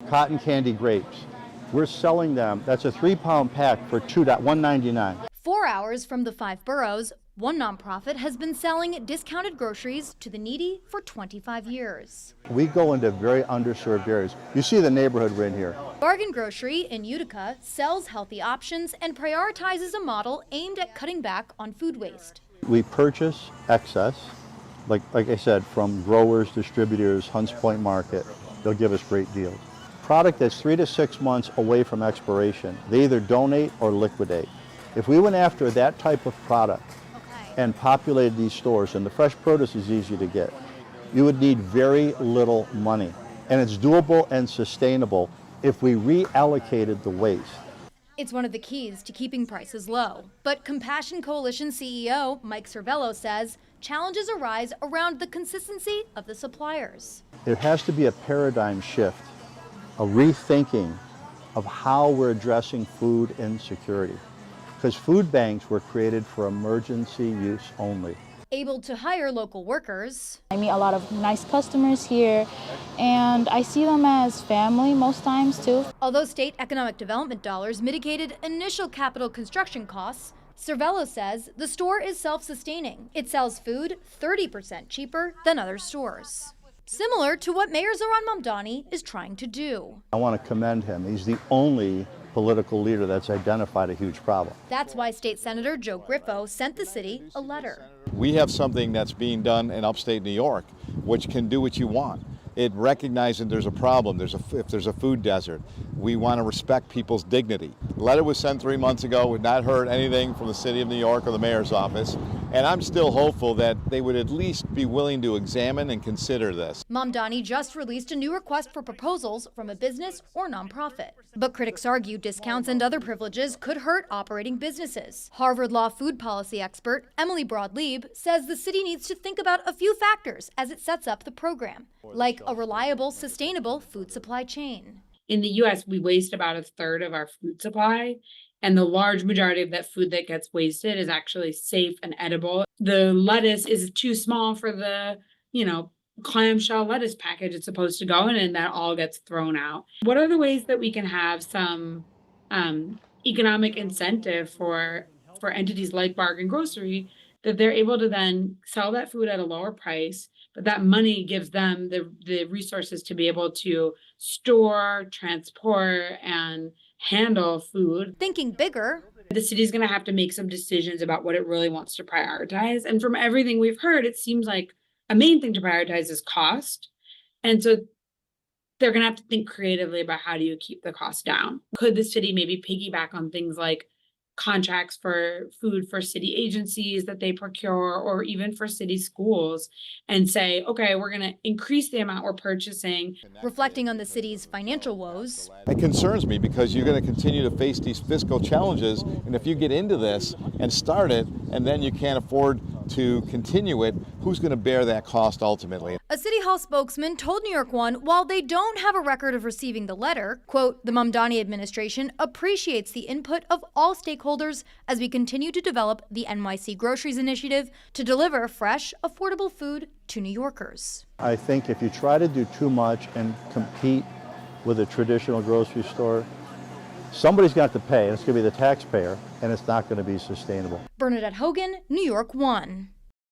Cotton candy grapes. We're selling them, that's a 3-pound pack for $1.99. 4 hours from the 5 boroughs, one nonprofit has been selling discounted groceries to the needy for 25 years. We go into very underserved areas. You see the neighborhood we're in here. Bargain Grocery in Utica sells healthy options and prioritizes a model aimed at cutting back on food waste. We purchase excess, like I said, from growers, distributors, Hunts Point Market. They'll give us great deals. Product that's 3 to 6 months away from expiration, they either donate or liquidate. If we went after that type of product and populated these stores, and the fresh produce is easy to get, you would need very little money. And it's doable and sustainable if we reallocated the waste. It's one of the keys to keeping prices low. But Compassion Coalition CEO Mike Cervello says challenges arise around the consistency of the suppliers. There has to be a paradigm shift, a rethinking of how we're addressing food insecurity. Because food banks were created for emergency use only. Able to hire local workers. I meet a lot of nice customers here, and I see them as family most times too. Although state economic development dollars mitigated initial capital construction costs, Cervello says the store is self-sustaining. It sells food 30% cheaper than other stores. Similar to what Mayor Zohran Mamdani is trying to do. I want to commend him. He's the only political leader that's identified a huge problem. That's why State Senator Joe Griffo sent the city a letter. We have something that's being done in upstate New York, which can do what you want. It recognizes there's a problem, if there's a food desert. We want to respect people's dignity. The letter was sent 3 months ago. We've not heard anything from the city of New York or the mayor's office. And I'm still hopeful that they would at least be willing to examine and consider this. Mamdani just released a new request for proposals from a business or nonprofit. But critics argue discounts and other privileges could hurt operating businesses. Harvard Law food policy expert Emily Broad-Lieb says the city needs to think about a few factors as it sets up the program, like a reliable, sustainable food supply chain. In the U.S., we waste about a third of our food supply, and the large majority of that food that gets wasted is actually safe and edible. The lettuce is too small for the, clamshell lettuce package it's supposed to go in, and that all gets thrown out. What are the ways that we can have some economic incentive for entities like Bargain Grocery that they're able to then sell that food at a lower price, but that money gives them the resources to be able to store, transport, and handle food. Thinking bigger. The city's going to have to make some decisions about what it really wants to prioritize. And from everything we've heard, it seems like a main thing to prioritize is cost. And so they're going to have to think creatively about how do you keep the cost down. Could the city maybe piggyback on things like contracts for food for city agencies that they procure, or even for city schools, and say, okay, we're going to increase the amount we're purchasing. Reflecting on the city's financial woes. It concerns me because you're going to continue to face these fiscal challenges, and if you get into this and start it, and then you can't afford to continue it, who's going to bear that cost ultimately? A City Hall spokesman told New York One while they don't have a record of receiving the letter, quote, the Mamdani administration appreciates the input of all stakeholders as we continue to develop the NYC Groceries Initiative to deliver fresh, affordable food to New Yorkers. I think if you try to do too much and compete with a traditional grocery store, somebody's got to pay, and it's going to be the taxpayer, and it's not going to be sustainable. Bernadette Hogan, New York One.